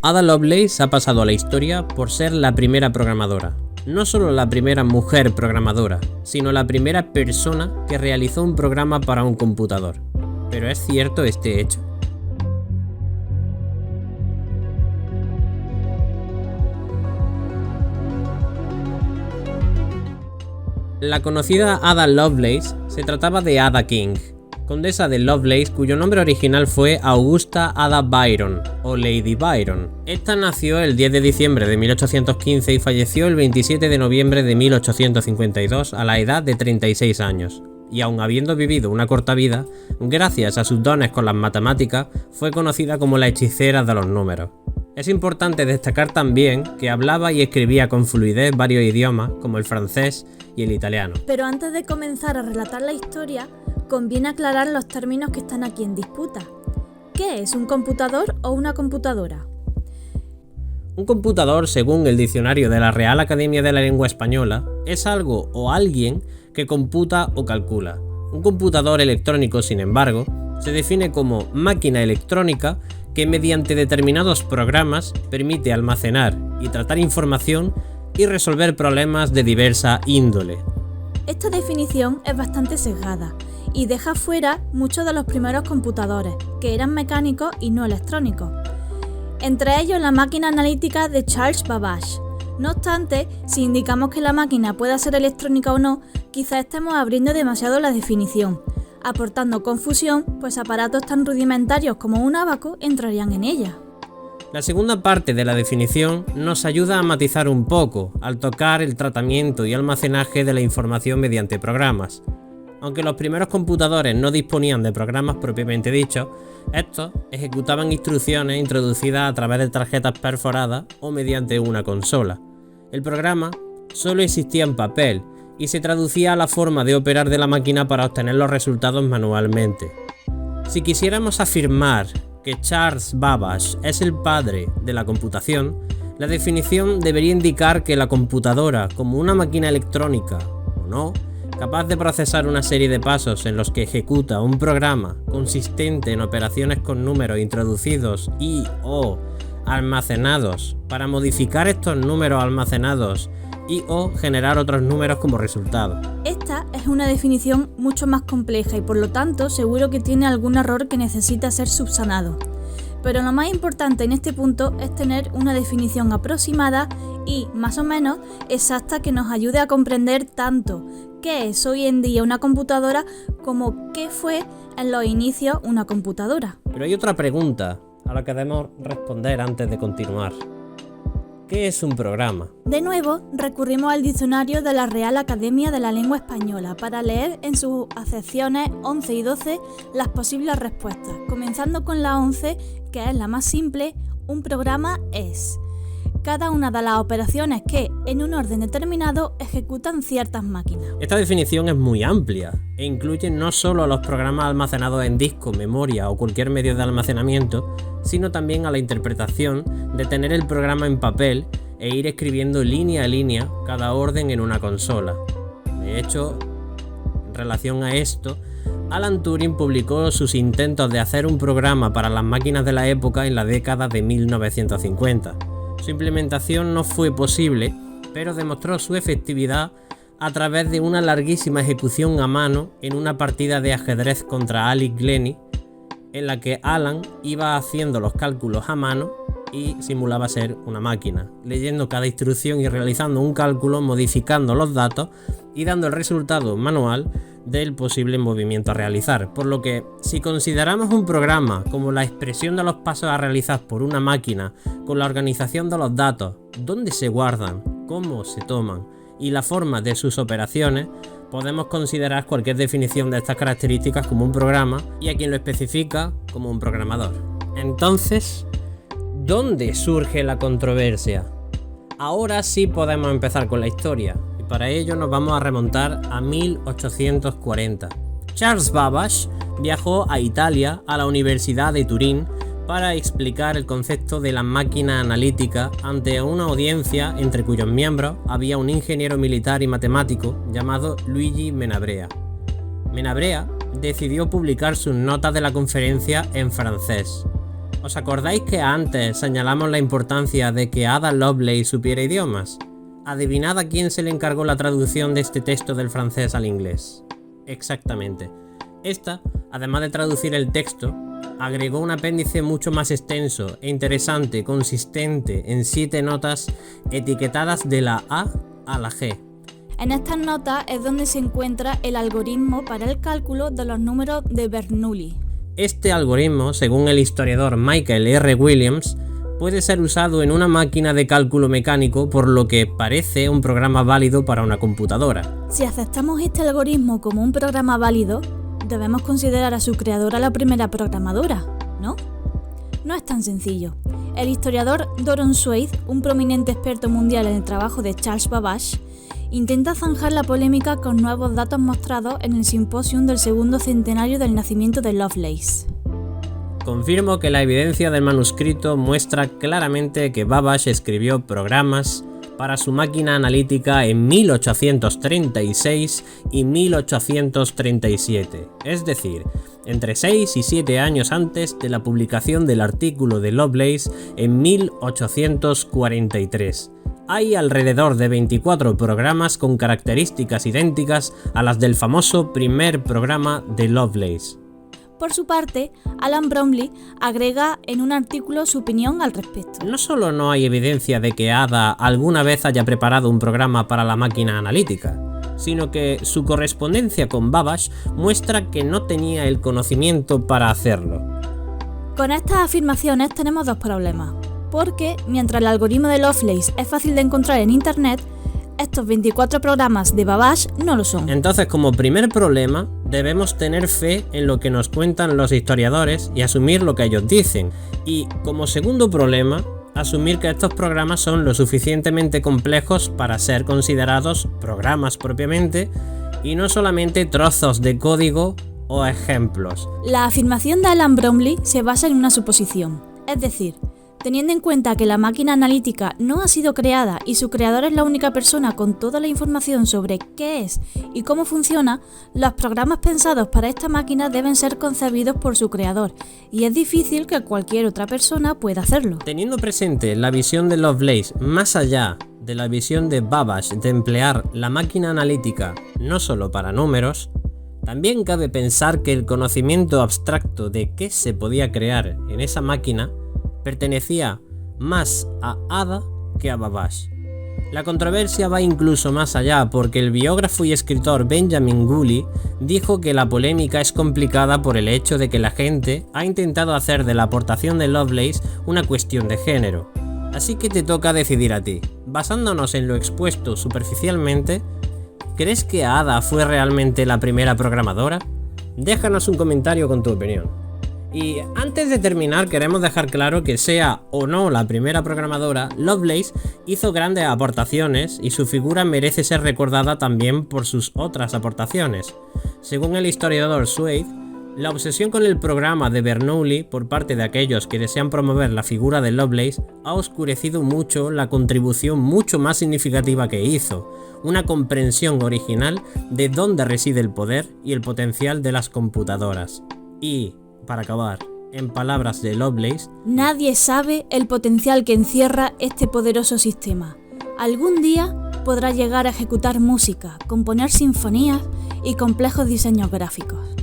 Ada Lovelace ha pasado a la historia por ser la primera programadora. No solo la primera mujer programadora, sino la primera persona que realizó un programa para un computador. ¿Pero es cierto este hecho? La conocida Ada Lovelace se trataba de Ada King, condesa de Lovelace, cuyo nombre original fue Augusta Ada Byron o Lady Byron. Esta nació el 10 de diciembre de 1815 y falleció el 27 de noviembre de 1852 a la edad de 36 años. Y aun habiendo vivido una corta vida, gracias a sus dones con las matemáticas, fue conocida como la hechicera de los números. Es importante destacar también que hablaba y escribía con fluidez varios idiomas, como el francés y el italiano. Pero antes de comenzar a relatar la historia, conviene aclarar los términos que están aquí en disputa. ¿Qué es un computador o una computadora? Un computador, según el diccionario de la Real Academia de la Lengua Española, es algo o alguien que computa o calcula. Un computador electrónico, sin embargo, se define como máquina electrónica que mediante determinados programas permite almacenar y tratar información y resolver problemas de diversa índole. Esta definición es bastante sesgada y deja fuera muchos de los primeros computadores, que eran mecánicos y no electrónicos. Entre ellos la máquina analítica de Charles Babbage. No obstante, si indicamos que la máquina pueda ser electrónica o no, quizá estemos abriendo demasiado la definición, aportando confusión, pues aparatos tan rudimentarios como un ábaco entrarían en ella. La segunda parte de la definición nos ayuda a matizar un poco al tocar el tratamiento y almacenaje de la información mediante programas. Aunque los primeros computadores no disponían de programas propiamente dichos, estos ejecutaban instrucciones introducidas a través de tarjetas perforadas o mediante una consola. El programa solo existía en papel y se traducía a la forma de operar de la máquina para obtener los resultados manualmente. Si quisiéramos afirmar que Charles Babbage es el padre de la computación, la definición debería indicar que la computadora, como una máquina electrónica o no, capaz de procesar una serie de pasos en los que ejecuta un programa consistente en operaciones con números introducidos y o almacenados para modificar estos números almacenados y o generar otros números como resultado. Esta es una definición mucho más compleja y por lo tanto seguro que tiene algún error que necesita ser subsanado. Pero lo más importante en este punto es tener una definición aproximada y, más o menos, exacta que nos ayude a comprender tanto qué es hoy en día una computadora como qué fue en los inicios una computadora. Pero hay otra pregunta a la que debemos responder antes de continuar. ¿Qué es un programa? De nuevo, recurrimos al diccionario de la Real Academia de la Lengua Española para leer en sus acepciones 11 y 12 las posibles respuestas, comenzando con la 11, que es la más simple. Un programa es cada una de las operaciones que, en un orden determinado, ejecutan ciertas máquinas. Esta definición es muy amplia e incluye no solo los programas almacenados en disco, memoria o cualquier medio de almacenamiento, sino también a la interpretación de tener el programa en papel e ir escribiendo línea a línea cada orden en una consola. De hecho, en relación a esto, Alan Turing publicó sus intentos de hacer un programa para las máquinas de la época en la década de 1950. Su implementación no fue posible, pero demostró su efectividad a través de una larguísima ejecución a mano en una partida de ajedrez contra Alice Glennie, en la que Alan iba haciendo los cálculos a mano y simulaba ser una máquina, leyendo cada instrucción y realizando un cálculo, modificando los datos y dando el resultado manual del posible movimiento a realizar. Por lo que, si consideramos un programa como la expresión de los pasos a realizar por una máquina, con la organización de los datos, dónde se guardan, cómo se toman y la forma de sus operaciones, podemos considerar cualquier definición de estas características como un programa y a quien lo especifica como un programador. Entonces, ¿dónde surge la controversia? Ahora sí podemos empezar con la historia. Para ello nos vamos a remontar a 1840. Charles Babbage viajó a Italia, a la Universidad de Turín, para explicar el concepto de la máquina analítica ante una audiencia entre cuyos miembros había un ingeniero militar y matemático llamado Luigi Menabrea. Menabrea decidió publicar sus notas de la conferencia en francés. ¿Os acordáis que antes señalamos la importancia de que Ada Lovelace supiera idiomas? Adivinad a quién se le encargó la traducción de este texto del francés al inglés. Exactamente. Esta, además de traducir el texto, agregó un apéndice mucho más extenso e interesante, consistente en 7 notas etiquetadas de la A a la G. En estas notas es donde se encuentra el algoritmo para el cálculo de los números de Bernoulli. Este algoritmo, según el historiador Michael R. Williams, puede ser usado en una máquina de cálculo mecánico, por lo que parece un programa válido para una computadora. Si aceptamos este algoritmo como un programa válido, debemos considerar a su creadora la primera programadora, ¿no? No es tan sencillo. El historiador Doron Swade, un prominente experto mundial en el trabajo de Charles Babbage, intenta zanjar la polémica con nuevos datos mostrados en el simposium del segundo centenario del nacimiento de Lovelace. Confirmo que la evidencia del manuscrito muestra claramente que Babbage escribió programas para su máquina analítica en 1836 y 1837, es decir, entre 6 y 7 años antes de la publicación del artículo de Lovelace en 1843. Hay alrededor de 24 programas con características idénticas a las del famoso primer programa de Lovelace. Por su parte, Alan Bromley agrega en un artículo su opinión al respecto. No solo no hay evidencia de que Ada alguna vez haya preparado un programa para la máquina analítica, sino que su correspondencia con Babbage muestra que no tenía el conocimiento para hacerlo. Con estas afirmaciones tenemos dos problemas, porque mientras el algoritmo de Lovelace es fácil de encontrar en internet, estos 24 programas de Babbage no lo son. Entonces, como primer problema, debemos tener fe en lo que nos cuentan los historiadores y asumir lo que ellos dicen. Y como segundo problema, asumir que estos programas son lo suficientemente complejos para ser considerados programas propiamente y no solamente trozos de código o ejemplos. La afirmación de Alan Bromley se basa en una suposición, es decir, teniendo en cuenta que la máquina analítica no ha sido creada y su creador es la única persona con toda la información sobre qué es y cómo funciona, los programas pensados para esta máquina deben ser concebidos por su creador, y es difícil que cualquier otra persona pueda hacerlo. Teniendo presente la visión de Lovelace más allá de la visión de Babbage de emplear la máquina analítica no solo para números, también cabe pensar que el conocimiento abstracto de qué se podía crear en esa máquina pertenecía más a Ada que a Babbage. La controversia va incluso más allá, porque el biógrafo y escritor Benjamin Woolley dijo que la polémica es complicada por el hecho de que la gente ha intentado hacer de la aportación de Lovelace una cuestión de género. Así que te toca decidir a ti. Basándonos en lo expuesto superficialmente, ¿crees que Ada fue realmente la primera programadora? Déjanos un comentario con tu opinión. Y antes de terminar, queremos dejar claro que sea o no la primera programadora, Lovelace hizo grandes aportaciones y su figura merece ser recordada también por sus otras aportaciones. Según el historiador Swade, la obsesión con el programa de Bernoulli por parte de aquellos que desean promover la figura de Lovelace ha oscurecido mucho la contribución mucho más significativa que hizo, una comprensión original de dónde reside el poder y el potencial de las computadoras. Y para acabar, en palabras de Lovelace, nadie sabe el potencial que encierra este poderoso sistema. Algún día podrá llegar a ejecutar música, componer sinfonías y complejos diseños gráficos.